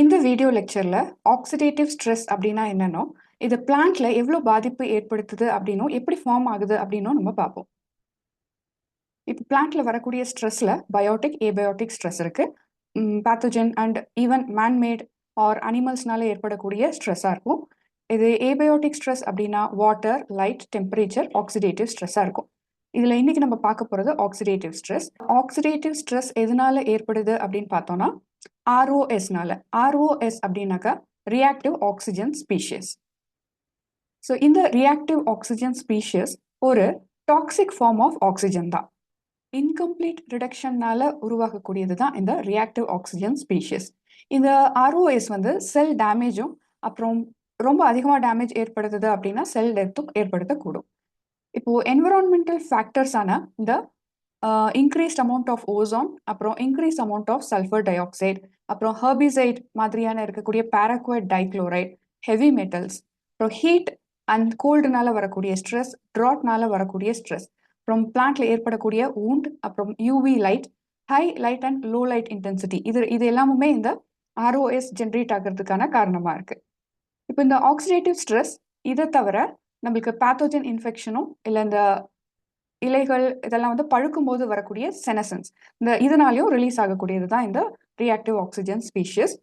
இந்த video லெக்சர்ல oxidative stress அப்படின்னா என்னன்னோ, இது பிளான்ட்ல எவ்வளவு பாதிப்பு ஏற்படுத்துது அப்படின்னும், எப்படி ஃபார்ம் ஆகுது அப்படின்னும் நம்ம பார்ப்போம். இப்போ பிளான்ட்ல வரக்கூடிய ஸ்ட்ரெஸ்ல பயோட்டிக், ஏபயோட்டிக் ஸ்ட்ரெஸ் இருக்கு. Pathogen and even manmade or அனிமல்ஸ்னால ஏற்படக்கூடிய ஸ்ட்ரெஸ்ஸாக இருக்கும். இது ஏபயோட்டிக் ஸ்ட்ரெஸ் அப்படின்னா வாட்டர், லைட், டெம்பரேச்சர், ஆக்சிடேட்டிவ் ஸ்ட்ரெஸ்ஸாக இருக்கும். இதில் இன்னைக்கு நம்ம பார்க்க போகிறது ஆக்சிடேட்டிவ் ஸ்ட்ரெஸ். ஆக்சிடேட்டிவ் ஸ்ட்ரெஸ் எதனால ஏற்படுது அப்படின்னு பார்த்தோம்னா ROSனால. ROS அப்படின்னாக்கா ரியாக்டிவ் ஆக்சிஜன் ஸ்பீஷிஸ். ஸோ இந்த ரியாக்டிவ் ஆக்சிஜன் ஸ்பீஷிஸ் ஒரு டாக்ஸிக் ஃபார்ம் ஆஃப் ஆக்சிஜன் தான். இன்கம்ப்ளீட் ரிடக்ஷன்னால உருவாகக்கூடியது தான் இந்த ரியாக்டிவ் ஆக்சிஜன் ஸ்பீஷிஸ். இந்த ROS வந்து செல் டேமேஜும் அப்புறம் ரொம்ப அதிகமாக டேமேஜ் ஏற்படுத்துது அப்படின்னா செல் டெத்தும் ஏற்படுத்தக்கூடும். இப்போ என்விரான்மெண்டல் ஃபேக்டர்ஸான இந்த இன்க்ரீஸ்ட் அமௌண்ட் ஆஃப் ஓசோன், அப்புறம் increase amount of sulphur dioxide, அப்புறம் ஹெர்பிசைட் மாதிரியான இருக்கக்கூடிய பாராக்வைட் டைக்ளோரைட், ஹெவி மெட்டல்ஸ், அப்புறம் ஹீட் அண்ட் கோல்டுனால வரக்கூடிய ஸ்ட்ரெஸ், ட்ராட்னால வரக்கூடிய ஸ்ட்ரெஸ், அப்புறம் பிளான்ட்ல ஏற்படக்கூடிய வூண்ட், அப்புறம் UV light, high light and low light intensity, இது எல்லாமே இந்த ROS ஜென்ரேட் ஆகிறதுக்கான காரணமா இருக்கு. இப்போ இந்த ஆக்சிடேட்டிவ் ஸ்ட்ரெஸ் இதை தவிர நம்மளுக்கு பேத்தோஜன் இன்ஃபெக்ஷனும் இல்லை இந்த இலைகள் இதெல்லாம் வந்து பழுக்கும் போது வரக்கூடிய செனசன்ஸ், இதனாலையும் ரிலீஸ் ஆகக்கூடியது தான் இந்த ரியாக்டிவ் ஆக்சிஜன் ஸ்பீஷிஸ்.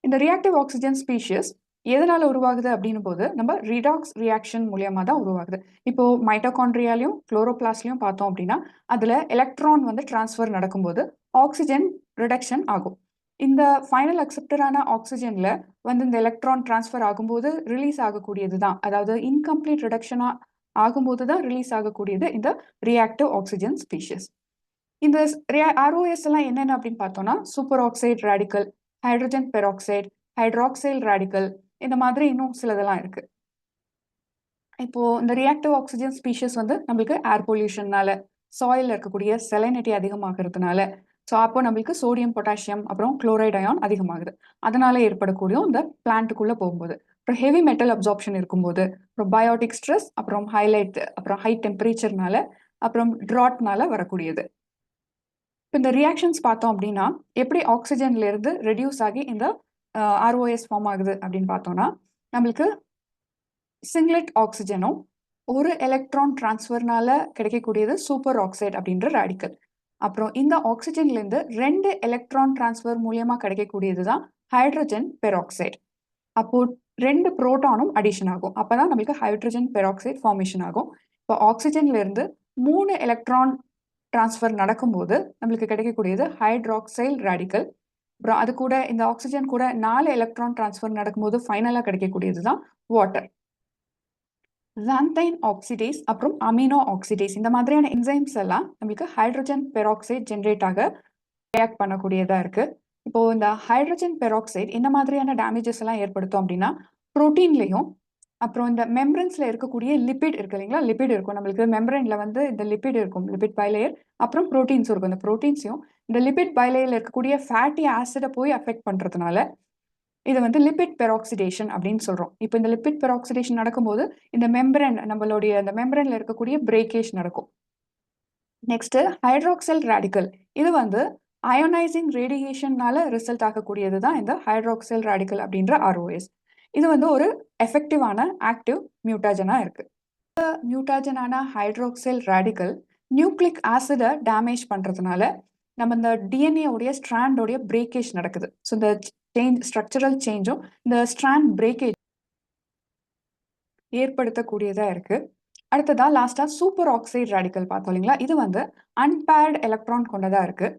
இந்த ரியாக்டிவ் ஆக்சிஜன் ஸ்பீஷிஸ் எதனால உருவாகுது அப்படின்னும் போது நம்ம ரிடாக்ஸ் ரியாக்ஷன் மூலியமா தான் உருவாகுது. இப்போ மைட்டோகாண்ட்ரியாலையும் குளோரோபிளாஸ்ட்லையும் பார்த்தோம் அப்படின்னா அதுல எலக்ட்ரான் வந்து டிரான்ஸ்ஃபர் நடக்கும்போது ஆக்சிஜன் ரிடக்ஷன் ஆகும். இந்த ஃபைனல் அக்செப்டரான ஆக்சிஜன்ல வந்து இந்த எலக்ட்ரான் டிரான்ஸ்ஃபர் ஆகும்போது ரிலீஸ் ஆகக்கூடியது தான், அதாவது இன்கம்ப்ளீட் ரிடக்ஷனா ஆகும்போது தான் ரிலீஸ் ஆகக்கூடியது இந்த ரியாக்டிவ் ஆக்சிஜன் ஸ்பீஷிஸ். இந்த ROS எல்லாம் என்னென்ன அப்படின்னு பார்த்தோம்னா super oxide radical, hydrogen peroxide, hydroxyl radical, இந்த மாதிரி இன்னும் சிலதெல்லாம் இருக்கு. இப்போ இந்த ரியாக்டிவ் ஆக்சிஜன் ஸ்பீஷிஸ் வந்து நம்மளுக்கு ஏர் பொல்யூஷன்னால, சாயில்ல இருக்கக்கூடிய செலைனிட்டி அதிகமாகிறதுனால, ஸோ அப்போ நம்மளுக்கு சோடியம், பொட்டாசியம், அப்புறம் குளோரைட் அயான் அதிகமாகுது. அதனால ஏற்படக்கூடிய இந்த பிளான்ட்டுக்குள்ள போகும்போது, அப்புறம் ஹெவி மெட்டல் அப்சார்ப்ஷன் இருக்கும்போது, அப்புறம் பயோட்டிக் ஸ்ட்ரெஸ், அப்புறம் ஹைலைட், அப்புறம் ஹை டெம்பரேச்சர்னால, அப்புறம் ட்ராட்னால வரக்கூடியது. இப்போ இந்த ரியாக்ஷன்ஸ் பார்த்தோம் அப்படின்னா எப்படி ஆக்சிஜன்ல இருந்து ரெடியூஸ் ஆகி இந்த ROS ஃபார்ம் ஆகுது அப்படின்னு பார்த்தோம்னா நம்மளுக்கு சிங்லெட் ஆக்சிஜனும் ஒரு எலக்ட்ரான் டிரான்ஸ்ஃபர்னால கிடைக்கக்கூடியது சூப்பர் ஆக்சைடு அப்படின்ற ரேடிக்கல். அப்புறம் இந்த ஆக்சிஜன்ல இருந்து 2 எலக்ட்ரான் டிரான்ஸ்ஃபர் மூலியமா கிடைக்கக்கூடியது தான் ஹைட்ரஜன் பெராக்சைடு. அப்போ 2 புரோட்டானும் அடிஷன் ஆகும். அப்பதான் நம்மளுக்கு ஹைட்ரஜன் பெராக்சைடு ஃபார்மேஷன் ஆகும். இப்போ ஆக்சிஜன்ல இருந்து 3 எலக்ட்ரான் டிரான்ஸ்ஃபர் நடக்கும்போது நம்மளுக்கு கிடைக்கக்கூடியது ஹைட்ராக்சைல் ரேடிக்கல். அப்புறம் அது கூட இந்த ஆக்சிஜன் கூட 4 எலக்ட்ரான் டிரான்ஸ்ஃபர் நடக்கும்போது ஃபைனலா கிடைக்கக்கூடியது தான் வாட்டர். xanthine ஆக்சிடேஸ் அப்புறம் அமினோ ஆக்சிடேஸ் இந்த மாதிரியான என்சைம்ஸ் எல்லாம் நம்மளுக்கு ஹைட்ரஜன் பெராக்சைடு ஜென்ரேட் ஆக ரியாக்ட் பண்ணக்கூடியதா இருக்கு. இப்போ இந்த ஹைட்ரஜன் பெராக்சைடு இந்த மாதிரியான டேமேஜஸ் எல்லாம் ஏற்படுத்தும் அப்படின்னா புரோட்டீன்லையும், அப்புறம் இந்த மெம்பரன்ஸ்ல இருக்கக்கூடிய லிபிட் இருக்கு இல்லைங்களா, லிபிட் இருக்கும் நம்மளுக்கு மெம்பரன்ல வந்து இந்த லிபிட் இருக்கும், லிபிட் பைலேயர், அப்புறம் ப்ரோட்டீன்ஸ் இருக்கும். இந்த ப்ரோட்டீன்ஸையும் இந்த லிபிட் பைலேயர்ல இருக்கக்கூடிய ஃபேட்டி ஆசிடை போய் அஃபெக்ட் பண்றதுனால இது வந்து லிபிட் பெராக்சிடேஷன் அப்படின்னு சொல்றோம். இப்போ இந்த லிபிட் பெராக்சிடேஷன் நடக்கும்போது இந்த மெம்பரன், நம்மளுடைய இந்த மெம்பரன்ல இருக்கக்கூடிய பிரேக்கேஜ் நடக்கும். நெக்ஸ்ட் ஹைட்ராக்சைல் ரேடிக்கல், இது வந்து அயோனைசிங் ரேடியேஷன்னால ரிசல்ட் ஆகக்கூடியது தான் இந்த ஹைட்ராக்சைல் ரேடிக்கல் அப்படின்ற ROS. இது வந்து ஒரு எஃபெக்டிவான ஆக்டிவ் மியூட்டாஜனா இருக்கு. மியூட்டாஜனான ஹைட்ராக்சைல் ரேடிக்கல் நியூக்ளிக் ஆசிடை டேமேஜ் பண்றதுனால நம்ம இந்த DNA உடைய ஸ்ட்ராண்டோடைய பிரேக்கேஜ் நடக்குது. ஸோ இந்த ஸ்ட்ரக்சரல் சேஞ்சும் இந்த ஸ்ட்ராண்ட் பிரேக்கேஜ் ஏற்படுத்தக்கூடியதா இருக்கு. அடுத்ததா லாஸ்டா சூப்பர் ஆக்சைடு ரேடிக்கல் பார்த்தோம் இல்லைங்களா, இது வந்து அன்பேர்டு எலக்ட்ரான் கொண்டதா இருக்கு.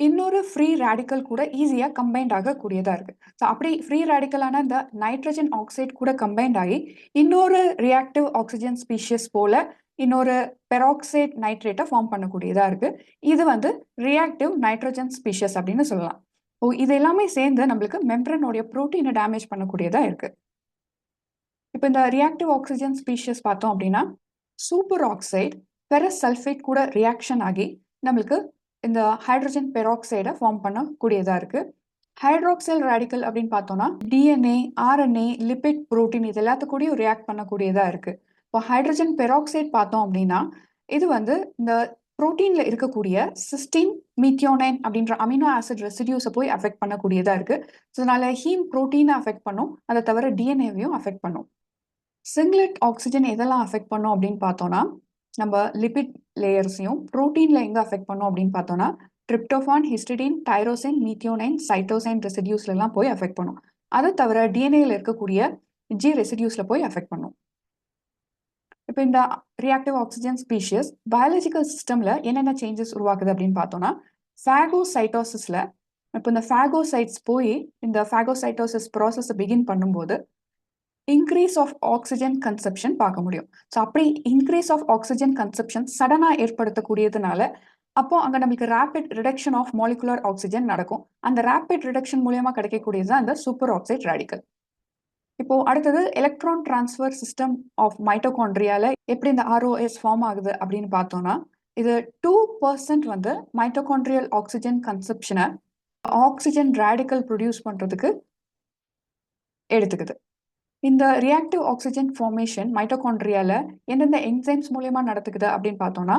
இன்னொரு ஃப்ரீ ரேடிக்கல் கூட ஈஸியா கம்பைன்ட் ஆகக்கூடியதா இருக்கு. ஸோ அப்படி ஃப்ரீ ரேடிக்கலான இந்த நைட்ரஜன் ஆக்சைடு கூட கம்பைன்ட் ஆகி இன்னொரு ரியாக்டிவ் ஆக்சிஜன் ஸ்பீஷியஸ் போல இன்னொரு பெராக்சைடு நைட்ரேட்டை ஃபார்ம் பண்ணக்கூடியதா இருக்கு. இது வந்து ரியாக்டிவ் நைட்ரஜன் ஸ்பீஷியஸ் அப்படின்னு சொல்லலாம். இது எல்லாமே சேர்ந்து நம்மளுக்கு மெம்பரனோடைய புரோட்டீனை டேமேஜ் பண்ணக்கூடியதா இருக்கு. இப்போ இந்த ரியாக்டிவ் ஆக்சிஜன் ஸ்பீஷியஸ் பார்த்தோம் அப்படின்னா சூப்பர் ஆக்சைடு ஃபெரஸ் சல்ஃபேட் கூட ரியாக்ஷன் ஆகி நம்மளுக்கு இந்த ஹைட்ரஜன் பெராக்சைடை ஃபார்ம் பண்ணக்கூடியதா இருக்கு. ஹைட்ராக்சைல் ரேடிக்கல் அப்படின்னு பார்த்தோம்னா DNA, RNA, லிபிட், புரோட்டீன் இது எல்லாத்துக்கூடயும் ரியாக்ட் பண்ணக்கூடியதா இருக்கு. இப்போ ஹைட்ரஜன் பெராக்சைடு பார்த்தோம் அப்படின்னா இது வந்து இந்த புரோட்டீன்ல இருக்கக்கூடிய சிஸ்டீன் மீத்தியோனைன் அப்படின்ற அமினோ ஆசிட் ரெசிடியூஸை போய் அஃபெக்ட் பண்ணக்கூடியதா இருக்கு. ஸோ அதனால ஹீம் புரோட்டீனை அஃபெக்ட் பண்ணும், அதை தவிர டிஎன்ஏவையும் அஃபெக்ட் பண்ணும். சிங்லெட் ஆக்சிஜன் எதெல்லாம் அஃபெக்ட் பண்ணும் அப்படின்னு பார்த்தோம்னா, நம்ம லிபிட் லேயர்ஸையும் புரோட்டீன்ல எங்க அஃபெக்ட் பண்ணும் அப்படின்னு பார்த்தோம்னா ட்ரிப்டோஃபான், ஹிஸ்டிடின், டைரோசைன், மீத்தியோனைன், சைட்டோசைன் ரெசிடியூஸ்ல எல்லாம் போய் அஃபெக்ட் பண்ணும். அதை தவிர டிஎன்ஏல இருக்கக்கூடிய ஜி ரெசிடியூஸ்ல போய் அஃபெக்ட் பண்ணும். இப்போ இந்த ரியாக்டிவ் ஆக்சிஜன் ஸ்பீஷியஸ் பயாலஜிக்கல் சிஸ்டம்ல என்னென்ன சேஞ்சஸ் உருவாக்குது அப்படின்னு பார்த்தோம்னா, ஃபேகோசைட்டோசிஸ்ல இப்போ இந்த ஃபேகோசைட்ஸ் போய் இந்த ஃபேகோசைட்டோசிஸ் ப்ராசஸை பிகின் பண்ணும்போது இன்க்ரீஸ் ஆஃப் ஆக்சிஜன் கன்சப்ஷன் பார்க்க முடியும். ஸோ அப்படி இன்க்ரீஸ் ஆஃப் ஆக்சிஜன் கன்சப்ஷன் சடனாக ஏற்படுத்தக்கூடியதுனால அப்போ அங்கே நமக்கு rapid reduction of molecular oxygen நடக்கும். அந்த ரேபிட் ரிடக்ஷன் மூலியமா கிடைக்கக்கூடியது தான் அந்த சூப்பர் ஆக்சைட் ரேடிக்கல். இப்போ அடுத்தது எலக்ட்ரான் டிரான்ஸ்ஃபர் சிஸ்டம் ஆஃப் மைட்டோகாண்ட்ரியால எப்படி இந்த ROS ஃபார்ம் ஆகுது அப்படின்னு பார்த்தோம்னா, இது 2% வந்து மைட்டோகாண்ட்ரியல் ஆக்சிஜன் கன்சப்ஷனை ஆக்சிஜன் ரேடிக்கல் ப்ரொடியூஸ் பண்றதுக்கு எடுத்துக்குது. இந்த ரியாக்டிவ் ஆக்சிஜன் ஃபார்மேஷன் மைட்டோகாண்ட்ரியால எந்தெந்த என்சைம்ஸ் மூலியமா நடத்துக்குது அப்படின்னு பார்த்தோம்னா,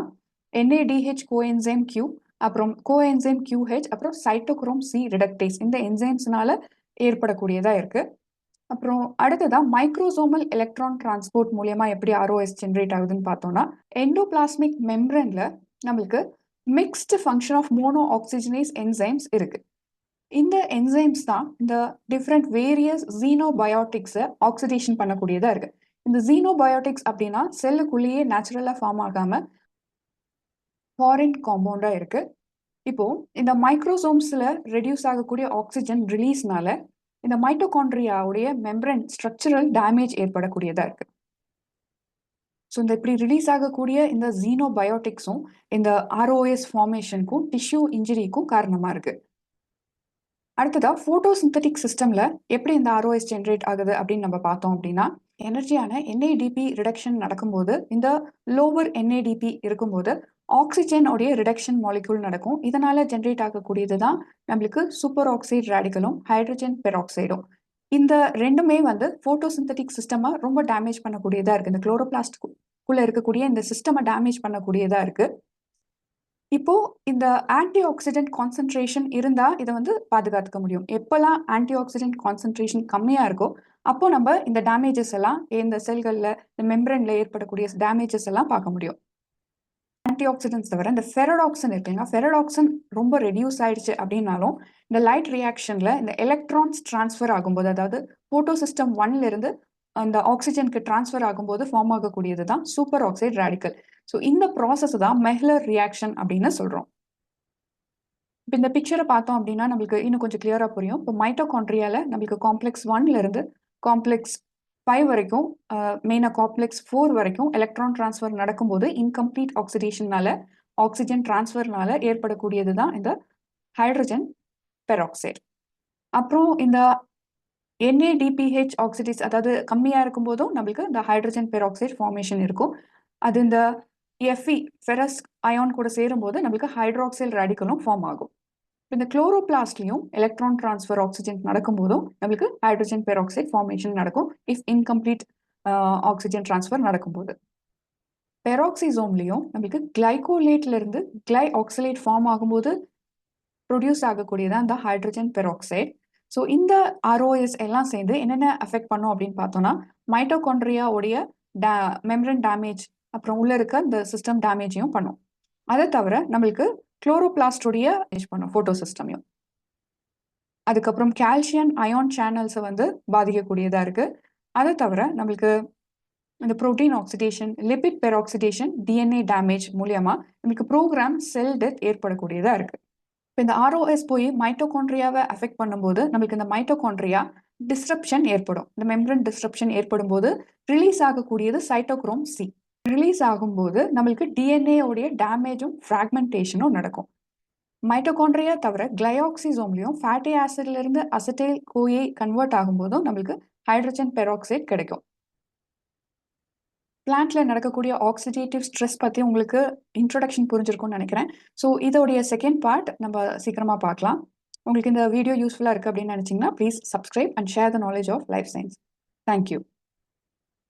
NADH கோஎன்சைம் Q, அப்புறம் கோஎன்சைம் QH, அப்புறம் சைட்டோக்ரோம் C ரிடக்டேஸ் இந்த என்சைம்ஸ்னால ஏற்படக்கூடியதா இருக்கு. அப்புறம் அடுத்ததான் மைக்ரோசோமல் எலக்ட்ரான் டிரான்ஸ்போர்ட் மூலியமா எப்படி ROS ஜென்ரேட் ஆகுதுன்னு பார்த்தோம்னா, எண்டோபிளாஸ்மிக் மெம்பரன்ல நம்மளுக்கு mixed function of monooxygenase enzymes இருக்கு. இந்த என்சைம்ஸ் தான் இந்த டிஃப்ரெண்ட் வேரியஸ் ஜீனோபயோட்டிக்ஸை ஆக்சிடேஷன் பண்ணக்கூடியதா இருக்கு. இந்த ஜீனோபயோட்டிக்ஸ் அப்படின்னா செல்லுக்குள்ளேயே நேச்சுரலா ஃபார்ம் ஆகாம ஃபாரின் காம்பவுண்டா இருக்கு. இப்போ இந்த மைக்ரோசோம்ஸ்ல ரெடியூஸ் ஆகக்கூடிய ஆக்சிஜன் ரிலீஸ்னால இந்த மைட்டோகாண்ட்ரியாவுடைய மெம்பரன் ஸ்ட்ரக்சரல் டேமேஜ் ஏற்படக்கூடியதா இருக்கு. ஸோ இந்த இப்படி ரிலீஸ் ஆகக்கூடிய இந்த ஜீனோபயோட்டிக்ஸும் இந்த ROS ஃபார்மேஷனுக்கும் டிஷ்யூ இன்ஜுரிக்கும் காரணமா இருக்கு. அடுத்ததா போட்டோசிந்தட்டிக் சிஸ்டம்ல எப்படி இந்த ROS ஜென்ரேட் ஆகுது அப்படின்னு நம்ம பார்த்தோம் அப்படின்னா, எனர்ஜியான NADP ரிடக்ஷன் நடக்கும்போது இந்த லோவர் NADP இருக்கும்போது ஆக்சிஜனோடைய ரிடக்ஷன் மாலிகூல் நடக்கும். இதனால ஜென்ரேட் ஆகக்கூடியது தான் நம்மளுக்கு சூப்பர் ஆக்சைடு ரேடிக்கலும் ஹைட்ரஜன் பெராக்சைடும். இந்த ரெண்டுமே வந்து போட்டோசிந்தட்டிக் சிஸ்டமா ரொம்ப டேமேஜ் பண்ணக்கூடியதா இருக்கு. இந்த குளோரோபிளாஸ்ட்குள்ள இருக்கக்கூடிய இந்த சிஸ்டமை டேமேஜ் பண்ணக்கூடியதா இருக்கு. இப்போ இந்த ஆன்டி ஆக்சிடென்ட் கான்சென்ட்ரேஷன் இருந்தா இதை வந்து பாதுகாத்துக்க முடியும். எப்பெல்லாம் ஆன்டி ஆக்சிடென்ட் கான்சென்ட்ரேஷன் கம்மியா இருக்கோ அப்போ நம்ம இந்த டேமேஜஸ் எல்லாம் இந்த செல்கள்ல இந்த மெம்பரன்ல ஏற்படக்கூடிய டேமேஜஸ் எல்லாம் பார்க்க முடியும். ஆன்டி ஆக்சிடென்ட்ஸ் தவிர இந்த ஃபெரடாக்சின் இருக்குங்க, ஃபெரடாக்சின் ரொம்ப ரெடியூஸ் ஆயிடுச்சு அப்படின்னாலும் இந்த லைட் ரியாக்ஷன்ல இந்த எலக்ட்ரான்ஸ் டிரான்ஸ்ஃபர் ஆகும்போது, அதாவது போட்டோ சிஸ்டம் 1ல இருந்து அந்த ஆக்சிஜனுக்கு டிரான்ஸ்ஃபர் ஆகும்போது ஃபார்ம் ஆகக்கூடியது தான் சூப்பர் ஆக்சைடு ரேடிக்கல். ஸோ இந்த ப்ராசஸ் தான் மெஹ்லர் ரியாக்ஷன் அப்படின்னு சொல்றோம். இப்போ இந்த பிக்சரை பார்த்தோம் அப்படின்னா நம்மளுக்கு இன்னும் கொஞ்சம் கிளியரா புரியும். இப்போ மைட்டோகாண்ட்ரியால நம்மளுக்கு காம்ப்ளெக்ஸ் 1ல இருந்து காம்ப்ளெக்ஸ் 5 வரைக்கும், மெயினாக காம்ப்ளெக்ஸ் 4 வரைக்கும் எலக்ட்ரான் டிரான்ஸ்ஃபர் நடக்கும்போது இன்கம்ப்ளீட் ஆக்சிடேஷனால ஆக்சிஜன் டிரான்ஸ்ஃபர்னால ஏற்படக்கூடியது தான் இந்த ஹைட்ரஜன் பெராக்சைடு. அப்புறம் இந்த NADPH ஆக்சிடேஸ் அதாவது கம்மியாக இருக்கும்போதும் நம்மளுக்கு இந்த ஹைட்ரஜன் பெராக்சைடு ஃபார்மேஷன் இருக்கும். அது இந்த Fe ஃபெரஸ் அயான் கூட சேரும்போது நம்மளுக்கு ஹைட்ராக்சைல் ரேடிக்கலும் ஃபார்ம் ஆகும். இந்த குளோரோபிளாஸ்ட்லையும் எலக்ட்ரான் டிரான்ஸ்ஃபர் ஆக்சிஜன் நடக்கும்போதும் நம்மளுக்கு ஹைட்ரஜன் பெராக்சைடு ஃபார்மேஷன் நடக்கும் இஃப் இன்கம்ப்ளீட் ஆக்சிஜன் டிரான்ஸ்ஃபர் நடக்கும்போது. பெராக்சிசோம்லையும் நம்மளுக்கு கிளைகோலேட்ல இருந்து கிளை ஆக்சலேட் ஃபார்ம் ஆகும்போது ப்ரொடியூஸ் ஆகக்கூடியதான் இந்த ஹைட்ரஜன் பெராக்சைடு. ஸோ இந்த ROS எல்லாம் சேர்ந்து என்னென்ன அஃபெக்ட் பண்ணும் அப்படின்னு பார்த்தோம்னா, மைட்டோகாண்ட்ரியாவுடைய மெம்பரன் டேமேஜ், அப்புறம் உள்ள இருக்க இந்த சிஸ்டம் டேமேஜையும் பண்ணும். அதை தவிர நம்மளுக்கு குளோரோபிளாஸ்டோடைய பண்ணும் போட்டோ சிஸ்டமையும். அதுக்கப்புறம் கால்சியம் அயான் சேனல்ஸை வந்து பாதிக்கக்கூடியதா இருக்கு. அதை தவிர நம்மளுக்கு இந்த protein oxidation, lipid peroxidation, DNA damage மூலியமா நமக்கு ப்ரோக்ராம் செல் டெத் ஏற்படக்கூடியதா இருக்கு. இப்போ இந்த ROS போய் மைட்டோகாண்ட்ரியாவை அஃபெக்ட் பண்ணும்போது நம்மளுக்கு இந்த மைட்டோகாண்ட்ரியா டிஸ்ரப்ஷன் ஏற்படும். இந்த மெம்பரன் டிஸ்ரப்ஷன் ஏற்படும் போது ரிலீஸ் ஆகக்கூடியது சைட்டோக்ரோம் C. ரிலீஸ் ஆகும்போது நம்மளுக்கு DNA உடைய டேமேஜும் ஃப்ராக்மெண்டேஷனும் நடக்கும். மைட்டோகாண்ட்ரியா தவிர கிளையாக்சிசோம்லையும் ஃபேட்டி ஆசிட்ல இருந்து அசட்டைல் கோயை கன்வெர்ட் ஆகும்போதும் நம்மளுக்கு ஹைட்ரஜன் பெராக்சைடு கிடைக்கும். பிளான்ட்ல நடக்கக்கூடிய ஆக்சிடேட்டிவ் ஸ்ட்ரெஸ் பற்றி உங்களுக்கு இன்ட்ரோடக்ஷன் புரிஞ்சிருக்கும்னு நினைக்கிறேன். ஸோ இதோடைய செகண்ட் பார்ட் நம்ம சீக்கிரமா பார்க்கலாம். உங்களுக்கு இந்த வீடியோ யூஸ்ஃபுல்லாக இருக்குது அப்படின்னு நினச்சிங்கன்னா please subscribe and share the knowledge of life science. Thank you.